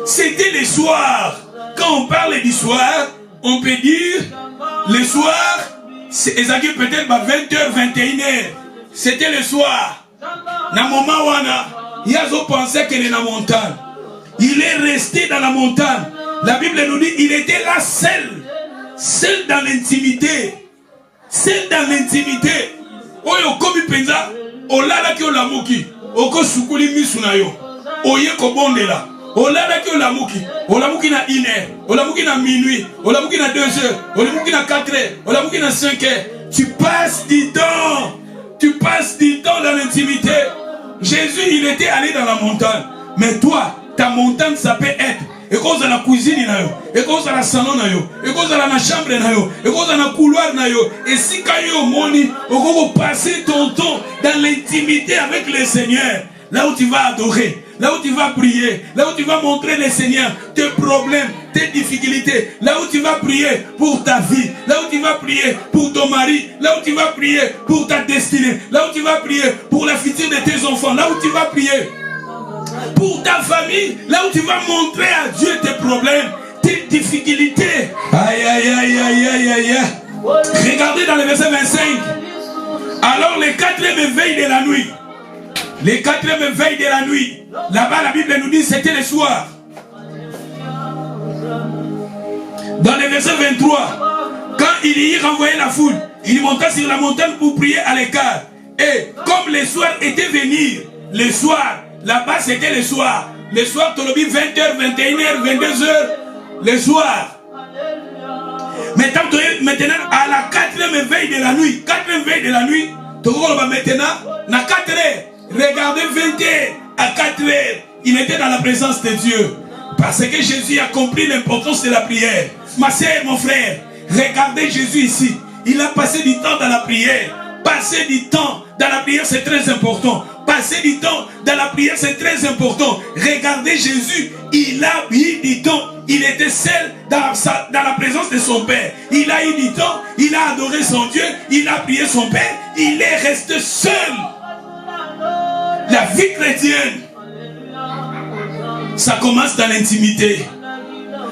C'était le soir. Quand on parle du soir, on peut dire le soir, c'est peut-être 20h, 21h. C'était le soir. Na moment wana, Yazo pensait qu'il est dans la montagne. Il est resté dans la montagne. La Bible nous dit il était là seul. Seul dans l'intimité. Seul dans l'intimité. Oyo komi penza, olala ki olamuki, oko sukuli misunayo. Oye ko bondela. Olala ki olamuki, olamuki na 1h, olamuki na minuit, olamuki na 2h, olamuki na 4h, olamuki na 5h. Tu passes du temps. Tu passes du temps dans l'intimité. Jésus, il était allé dans la montagne. Mais toi, ta montagne, ça peut être. Et cause de la cuisine, et cause de la salon, et cause de la chambre, et cause de la couloir. Et si quand tu moni, on va passer ton temps dans l'intimité avec le Seigneur. Là où tu vas adorer, là où tu vas prier, là où tu vas montrer le Seigneur tes problèmes, tes difficultés, là où tu vas prier pour ta vie, là où tu vas prier pour ton mari, là où tu vas prier pour ta destinée, là où tu vas prier pour la future de tes enfants, là où tu vas prier pour ta famille, là où tu vas montrer à Dieu tes problèmes, tes difficultés. Aïe, aïe, aïe, aïe, aïe, aïe. Regardez dans le verset 25. Alors les 4e veille de la nuit, les 4e veille de la nuit, là-bas la Bible nous dit c'était le soir. Dans le verset 23, quand il y renvoyait la foule, il monta sur la montagne pour prier à l'écart. Et comme le soir était venu, le soir, là-bas c'était le soir. Le soir, tu l'as dit 20h, 21h, 22h, le soir. Maintenant, à la 4e veille de la nuit, 4e veille de la nuit, tu vas maintenant, à 4h, regardez 20h, à 4h, il était dans la présence de Dieu. Parce que Jésus a compris l'importance de la prière. Ma sœur, mon frère, regardez Jésus ici. Il a passé du temps dans la prière. Passer du temps dans la prière, c'est très important. Passer du temps dans la prière, c'est très important. Regardez Jésus, il a eu du temps. Il était seul dans la présence de son Père. Il a eu du temps, il a adoré son Dieu, il a prié son Père. Il est resté seul. La vie chrétienne, ça commence dans l'intimité.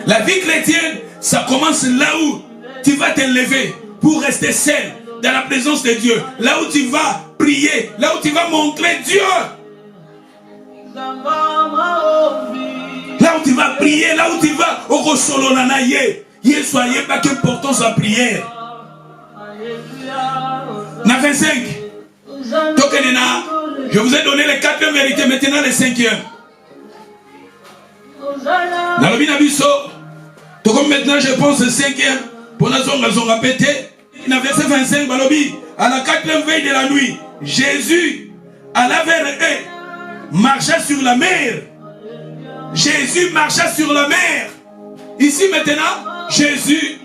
La vie chrétienne, ça commence là où tu vas te lever pour rester seul dans la présence de Dieu. Là où tu vas prier, là où tu vas montrer Dieu. Là où tu vas prier, là où tu vas au Rosolonanaye. Soyez pas qu'important sa prière. Na 25. Je vous ai donné les 4 vérités, maintenant les 5e. Dans le Binabiso, comme maintenant je pense le 5e, pour nous avons répété, dans le verset 25, à la 4e veille de la nuit, Jésus, à la vers eux, marcha sur la mer. Jésus marcha sur la mer. Ici maintenant, Jésus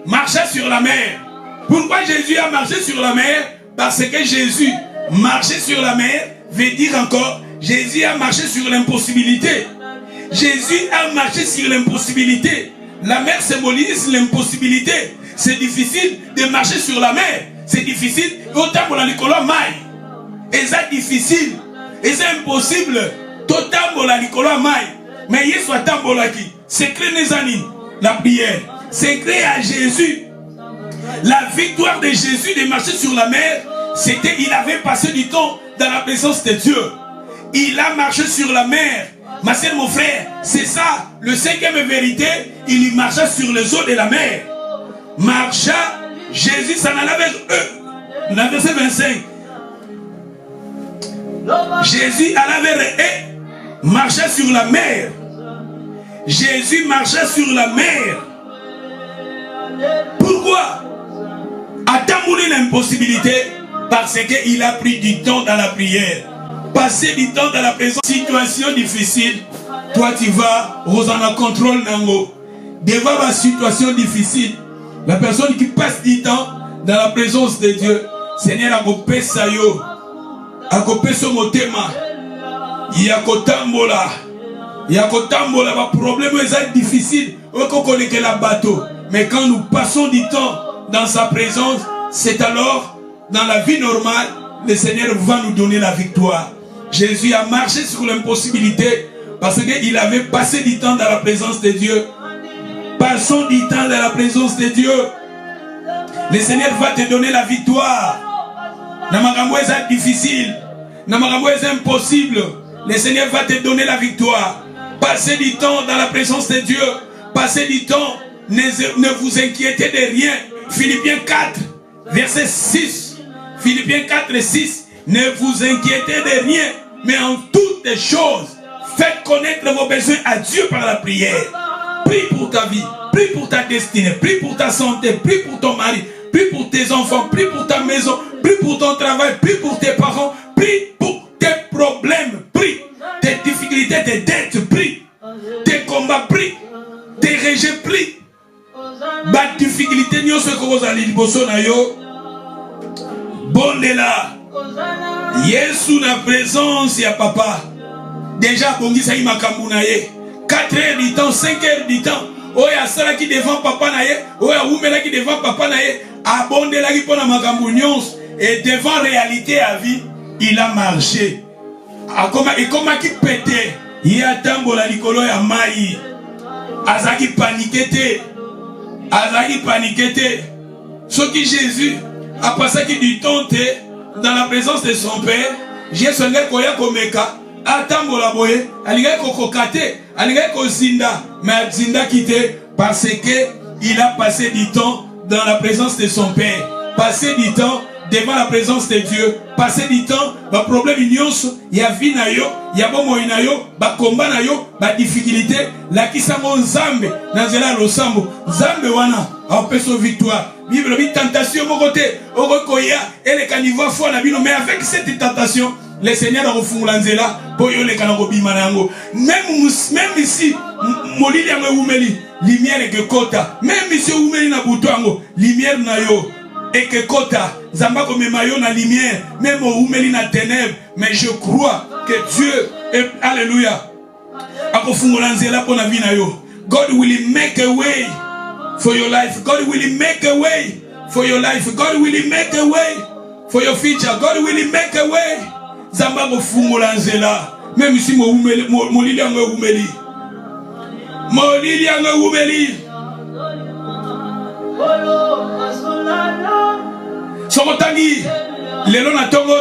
marcha sur la mer. Pourquoi Jésus a marché sur la mer? parce que Jésus marchait sur la mer, veut dire encore, Jésus a marché sur l'impossibilité. Jésus a marché sur l'impossibilité. La mer symbolise l'impossibilité. C'est difficile de marcher sur la mer. C'est difficile. Autant pour la Nicolas Maï. Et c'est difficile. Et c'est impossible. Autant pour la Nicolas Maï. Mais il soit tambolaki. C'est créé les amis. La prière. C'est créé à Jésus. La victoire de Jésus de marcher sur la mer, c'était il avait passé du temps dans la présence de Dieu. Il a marché sur la mer. Ma soeur, mon frère, c'est ça. Le cinquième vérité, il marcha sur les eaux de la mer. Marcha, Jésus s'en allait avec eux. Dans le verset 25. Jésus allait vers eux, marcha sur la mer. Jésus marcha sur la mer. Pourquoi? Attends l'impossibilité, parce qu'il a pris du temps dans la prière. Passer du temps dans la présence. Situation difficile, toi tu vas, Rosanna contrôle Nango. Devant la situation difficile, la personne qui passe du temps dans la présence de Dieu, Seigneur a coupé sa yo, a coupé son motema, il y a kotambola, le problème est difficile, on connaît que la bateau. Mais quand nous passons du temps dans sa présence, c'est alors, dans la vie normale, le Seigneur va nous donner la victoire. Jésus a marché sur l'impossibilité parce qu'il avait passé du temps dans la présence de Dieu. Passons du temps dans la présence de Dieu. Le Seigneur va te donner la victoire. Namagambo est difficile. Namagambo est impossible. Le Seigneur va te donner la victoire. Passez du temps dans la présence de Dieu. Passez du temps. Ne vous inquiétez de rien. Philippiens 4, verset 6. Philippiens 4 et 6. Ne vous inquiétez de rien, mais en toutes les choses, faites connaître vos besoins à Dieu par la prière. Prie pour ta vie, prie pour ta destinée, prie pour ta santé, prie pour ton mari, prie pour tes enfants, prie pour ta maison, prie pour ton travail, prie pour tes parents, prie pour tes problèmes, prie tes difficultés, tes dettes, prie tes combats, prie tes rejets, prie. Ba difficulté nyo se ko ozali liboso na yo. Bondela. Yesu na présence ya papa. Déjà bongisa yi makambu na ye. 4 heures du temps, 5 heures du temps. Oya sala ki devant papa na ye, oya umela ki devant papa na ye, abondela ki pona makambu nyonso et devant réalité à vie, il a marché. Et comment qui pété, il a tambola likolo ya mai. Azaki paniqué. Azaki paniqué. Ce qui Jésus a passé du temps dans la présence de son Père, Jésus a koya komeka, atambola boye, aliga kokokate, aliga kozinda, mais zinda quitté parce que il a passé du temps dans la présence de son Père, passé du temps devant la présence de Dieu, passer du temps, ba problème nyonso, ya vie na yo, ya bomo na yo, ba combat na yo, ba difficulté, la kisango nzambe, nanzela losambo, nzambe wana, a peso victoire. Bible dit tentation mon côté, okoya, et le caniveau foi na bino, mais avec cette tentation, le Seigneur a refungula nzela, pour yo le kanango bimanango. Même ici, molili yango umeli, lumière que kota, même ici umeli na butango, lumière na yo. Et que kota, zambako memayo na lumière, même au oumeli na ténèbres, mais je crois que Dieu est, alléluia, akofungolanzela pona vie na yo. God will make a way for your life. God will make a way for your life. God will make a way for your future. God will make a way. Zambako fungolanzela, même si mo oumeli, molili yango oumeli, molili yango oumeli. Somotangi lelo na tongo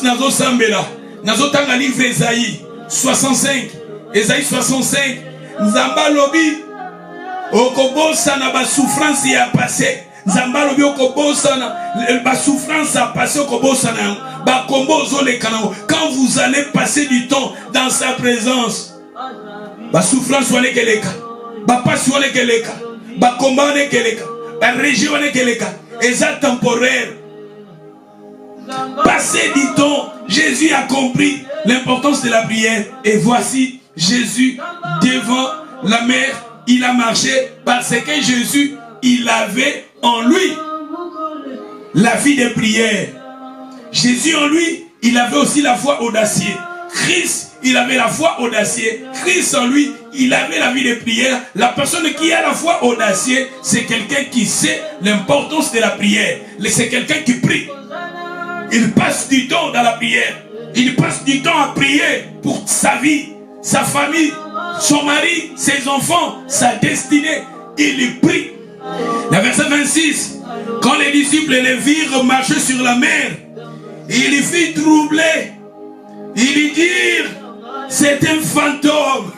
nazo sambela nazo tanga livre Esaïe 65 Esaïe 65 Nzamba lobi okobosa na ba souffrance ya passé Nzamba lobi okobosa na ba souffrance a passé okobosa na ba kombo zole kanao quand vous allez passer du temps dans sa présence ba souffrance wane keleka ba passe wane keleka ba komba wane keleka ba région wane keleka exact temporaire. Passer du temps, Jésus a compris l'importance de la prière. Et voici Jésus devant la mer, il a marché parce que Jésus, il avait en lui la vie de prière. Jésus en lui, il avait aussi la foi audacieuse. Christ, il avait la foi audacieuse. Christ en lui, il avait la vie de prière. La personne qui a la foi audacieuse, c'est quelqu'un qui sait l'importance de la prière. C'est quelqu'un qui prie. Il passe du temps dans la prière. Il passe du temps à prier pour sa vie, sa famille, son mari, ses enfants, sa destinée. Il prie. Le verset 26. Quand les disciples les virent marcher sur la mer, il y fit troubler. Il lui dit, c'est un fantôme.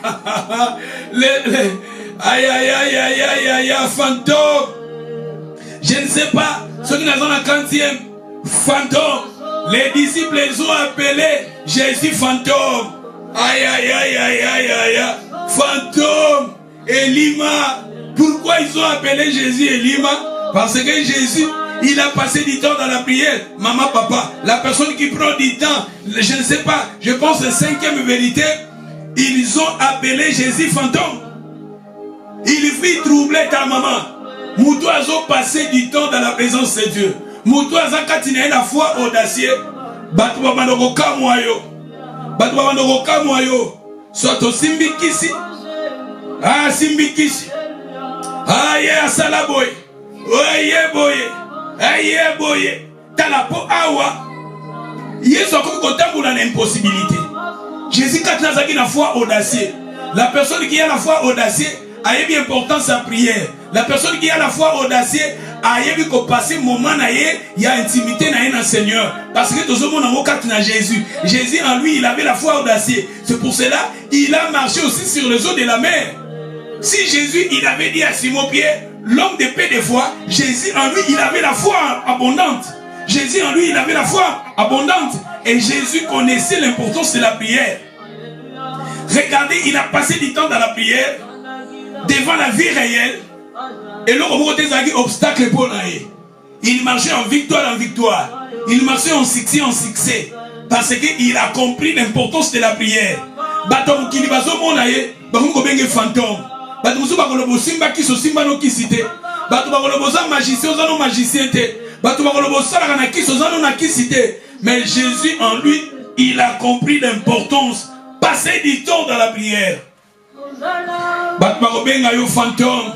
Aïe, aïe, aïe, aïe, aïe, aïe, fantôme. Je ne sais pas, ceux qui sont la 40e, fantôme. Les disciples les ont appelés Jésus fantôme. Aïe, aïe, aïe, aïe, aïe, aïe, fantôme. Elima. Pourquoi ils ont appelé Jésus Elima? Parce que Jésus, il a passé du temps dans la prière. Maman, papa, la personne qui prend du temps, je ne sais pas, je pense la 5e vérité, ils ont appelé Jésus fantôme. Il fit troubler ta maman. Moutois ont passé du temps dans la présence de Dieu. Moutois a continué la foi audacieuse. Batu babandoko kamwayo. Batu babandoko kamwayo. Soto simbikisi. Ah, simbikisi. Ah, yeah, salaboy. Oye boye. Aye boye. Talapo awa. Yesu akomi kotambola na impossibilité. Jésus katina zaki na foi audacieuse. La personne qui a la foi audacieuse a eu importance à prière. La personne qui a la foi audacieuse a eu qu'au passé moment il y a intimité dans le Seigneur. Parce que tout le monde a Jésus. Jésus en lui, il avait la foi audacieuse. C'est pour cela il a marché aussi sur les eaux de la mer. Si Jésus, il avait dit à Simon-Pierre, l'homme de paix de foi, Jésus en lui, il avait la foi abondante. Jésus en lui, il avait la foi abondante. Et Jésus connaissait l'importance de la prière. Regardez, il a passé du temps dans la prière, devant la vie réelle. Et là, on obstacle pour lui. Il marchait en victoire en victoire. Il marchait en succès. Parce qu'il a compris l'importance de la prière. Batom qui va se monaye, bakongo benge fantôme. Batom so bakolobo simba kiso simba no kisite. Batom bakolobo za magicien za no magicien te. Batom bakolobo sala na kiso za no na kisite. Mais Jésus en lui, il a compris l'importance. Passer du temps dans la prière. Batom bakobenga yo fantôme.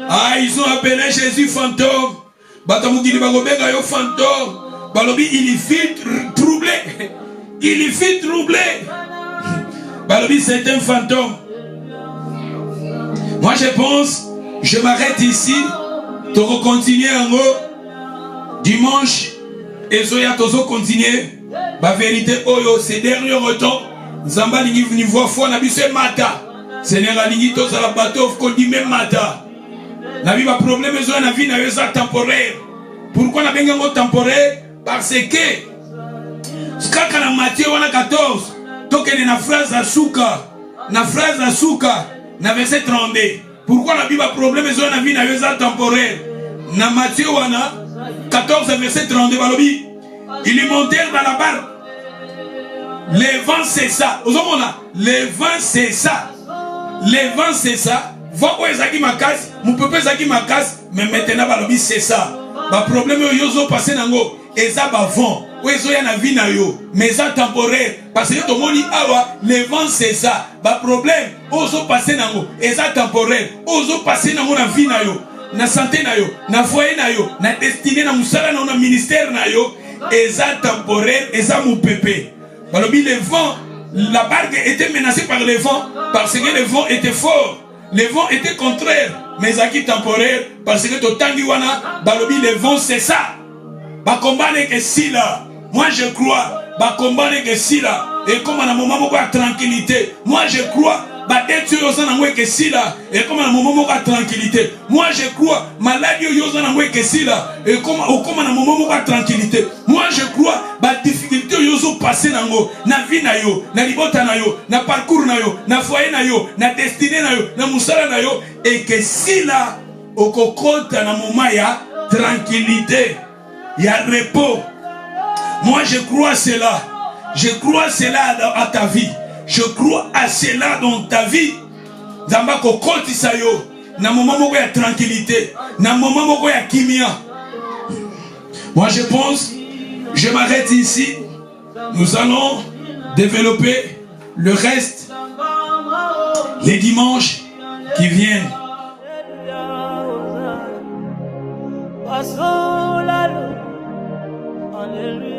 Ah, ils ont appelé Jésus fantôme. Batom qui bakobenga yo fantôme. Balobi il fit troubler. Il fit troubler. Balobi, c'est un fantôme. Moi, je pense, je m'arrête ici. Tu vas continuer en haut. Dimanche, et Zoya, tu vas continuer. La vérité, oh, c'est dernier temps. Zamba, il venu voir foi, n'a c'est mata. Seigneur, il dit, la bateau, qu'on dit même mata. La vie, le problème, la vie, n'a pas temporaire. Pourquoi n'a pas temporaire? Parce que, quand on a Matthieu 14, tokene na phrase à souka, na phrase à souka, na verset 32. Pourquoi la Bible a problème sur la vie na verset temporaire? Na Matthieu 14 verset 32 balobi, ils montèrent dans la barque. Les vents cessa. Les vents cessa. Les vents cessa. Vent où ezaki makas, mon peuple ezaki makas, mais maintenant balobi cessa. Ba problème yozo passé nango, eza ba vent. Oui, il y a une vie, mais c'est temporaire. Parce que tout le monde dit, les vents, c'est ça. Le problème, oso passer nango, et ça temporaire. Oso passer nango na vie na yo, na santé na yo, na foyer na yo, na destinée na musala na ministère na yo, et ça temporaire, et ça mon pépé. Alors les vents, la barque était menacée par les vents, parce que les vents étaient forts. Les vents étaient contraires, mais ça qui temporaire, parce que tout tangi wana, balobi les vents, c'est ça. Ba combattre que si là. Moi je crois, bah combattre que si là, et comme à un moment de tranquillité, moi je crois, bah détruire que si là, et comme à un moment de tranquillité, moi je crois, maladie que si là, et comme à un moment de tranquillité, moi je crois, bah difficulté yozo passé nango, na vie na yo, na libota na yo, na parcours na yo, na foyer na yo, na destinée na yo, na musala na yo, et que si là, au cocotte na moment ya tranquillité, il y a repos. Moi je crois à cela. Je crois à cela à ta vie. Je crois à cela dans ta vie. Zamba ko koti sayo. Na moment moko ya tranquillité. Na moment moko ya kimia. Moi je pense Je m'arrête ici. Nous allons développer le reste les dimanches qui viennent. Alléluia.